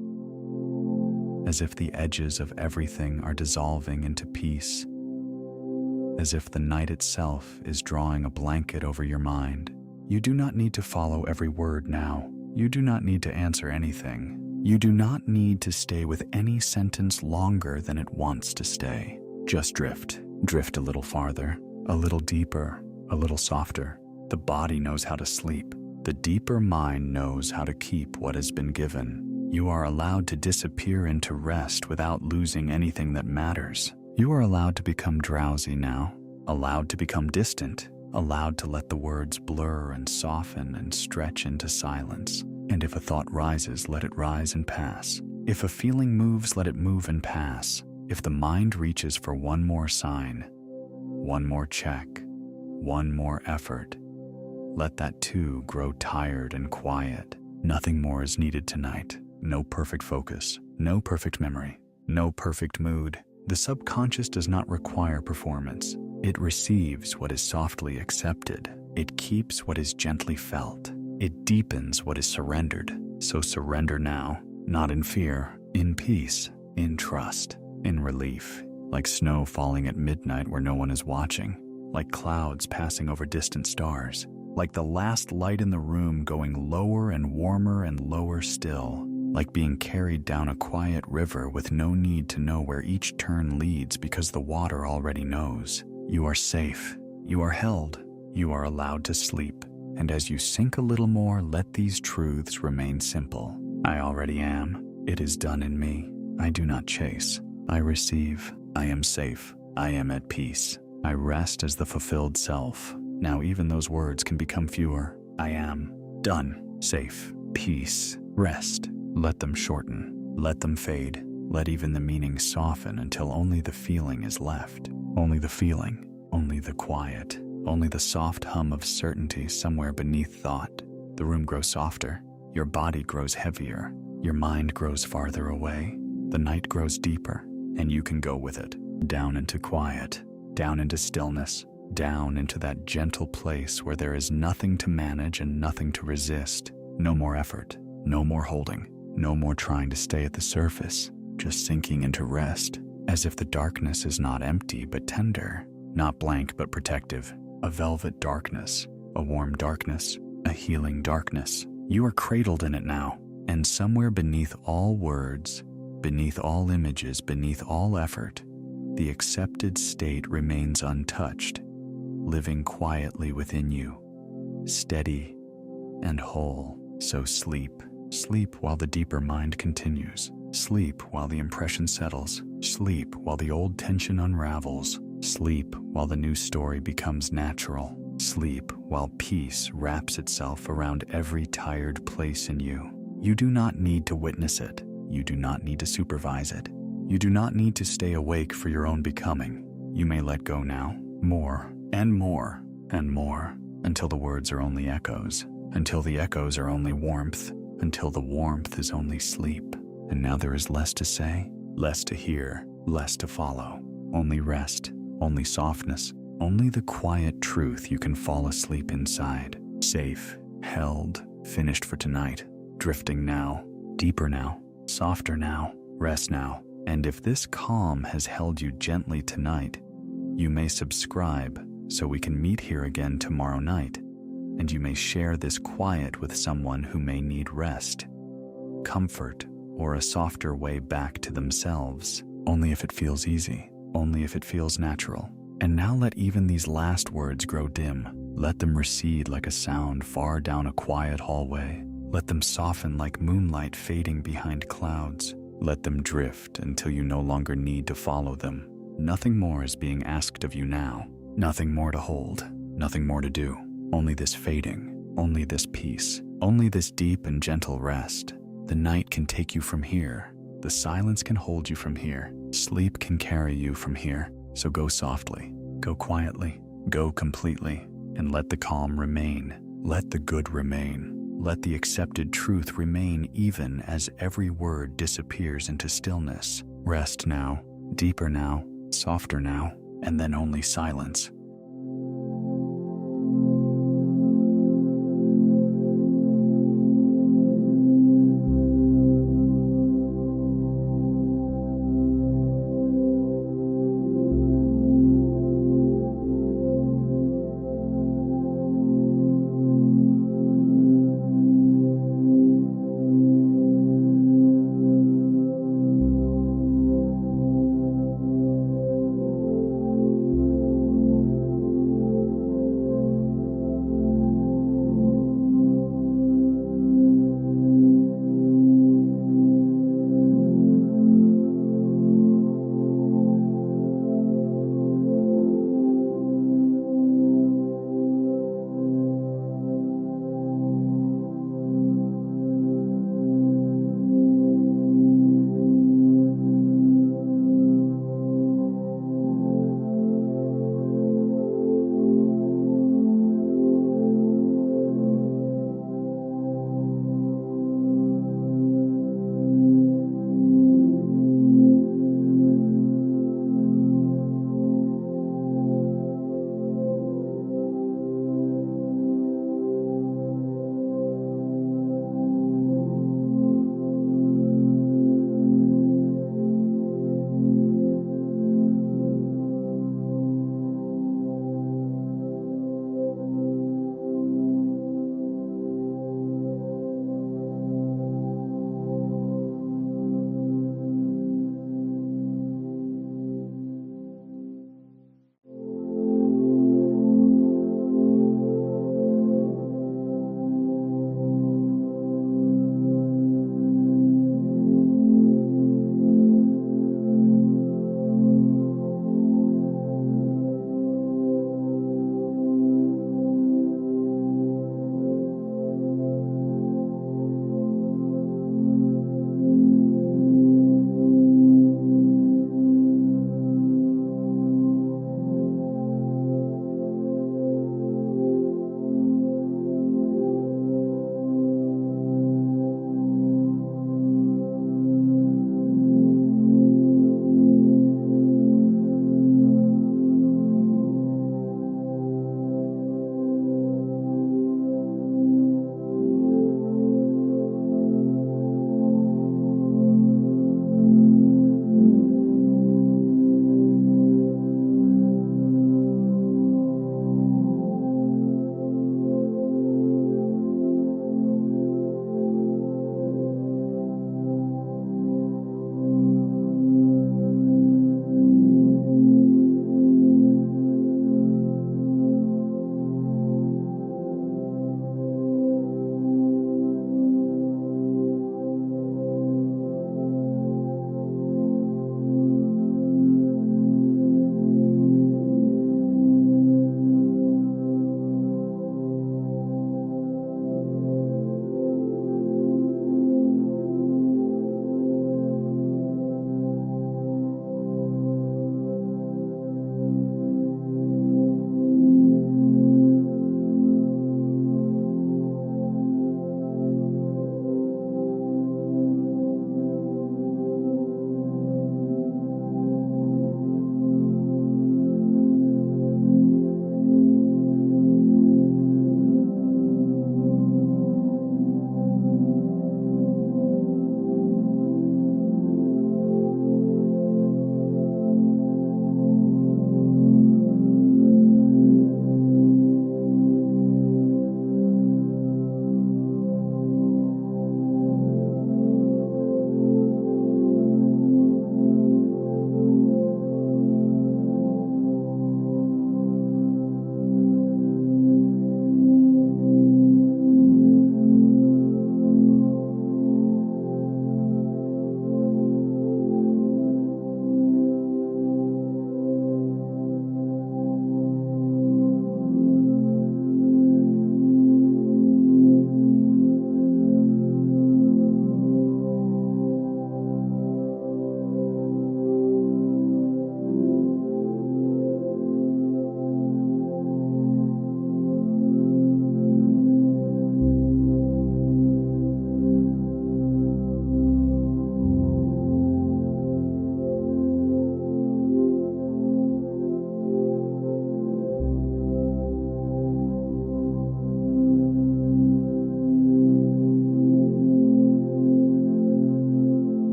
as if the edges of everything are dissolving into peace, as if the night itself is drawing a blanket over your mind. You do not need to follow every word now. You do not need to answer anything. You do not need to stay with any sentence longer than it wants to stay. Just drift. Drift a little farther, a little deeper, a little softer. The body knows how to sleep. The deeper mind knows how to keep what has been given. You are allowed to disappear into rest without losing anything that matters. You are allowed to become drowsy now, allowed to become distant, allowed to let the words blur and soften and stretch into silence. And if a thought rises, let it rise and pass. If a feeling moves, let it move and pass. If the mind reaches for one more sign, one more check, one more effort, let that too grow tired and quiet. Nothing more is needed tonight. No perfect focus, no perfect memory, no perfect mood. The subconscious does not require performance. It receives what is softly accepted. It keeps what is gently felt. It deepens what is surrendered. So surrender now, not in fear, in peace, in trust, in relief, like snow falling at midnight where no one is watching, like clouds passing over distant stars, like the last light in the room going lower and warmer and lower still, like being carried down a quiet river with no need to know where each turn leads because the water already knows. You are safe. You are held. You are allowed to sleep. And as you sink a little more, let these truths remain simple. I already am. It is done in me. I do not chase. I receive. I am safe. I am at peace. I rest as the fulfilled self. Now even those words can become fewer. I am done. Safe. Peace. Rest. Let them shorten. Let them fade. Let even the meaning soften until only the feeling is left. Only the feeling. Only the quiet. Only the soft hum of certainty somewhere beneath thought. The room grows softer. Your body grows heavier. Your mind grows farther away. The night grows deeper, and you can go with it. Down into quiet. Down into stillness. Down into that gentle place where there is nothing to manage and nothing to resist. No more effort. No more holding. No more trying to stay at the surface. Just sinking into rest, as if the darkness is not empty but tender. Not blank but protective. A velvet darkness, a warm darkness, a healing darkness. You are cradled in it now, and somewhere beneath all words, beneath all images, beneath all effort, the accepted state remains untouched, living quietly within you, steady and whole. So sleep. Sleep while the deeper mind continues. Sleep while the impression settles. Sleep while the old tension unravels. Sleep while the new story becomes natural. Sleep while peace wraps itself around every tired place in you. You do not need to witness it. You do not need to supervise it. You do not need to stay awake for your own becoming. You may let go now, more and more and more, until the words are only echoes, until the echoes are only warmth, until the warmth is only sleep. And now there is less to say, less to hear, less to follow. Only rest. Only softness, only the quiet truth you can fall asleep inside. Safe, held, finished for tonight. Drifting now, deeper now, softer now, rest now. And if this calm has held you gently tonight, you may subscribe so we can meet here again tomorrow night. And you may share this quiet with someone who may need rest, comfort, or a softer way back to themselves. Only if it feels easy. Only if it feels natural. And now let even these last words grow dim. Let them recede like a sound far down a quiet hallway. Let them soften like moonlight fading behind clouds. Let them drift until you no longer need to follow them. Nothing more is being asked of you now. Nothing more to hold. Nothing more to do. Only this fading. Only this peace. Only this deep and gentle rest. The night can take you from here. The silence can hold you from here. Sleep can carry you from here. So go softly, go quietly, go completely, and let the calm remain. Let the good remain. Let the accepted truth remain even as every word disappears into stillness. Rest now, deeper now, softer now, and then only silence.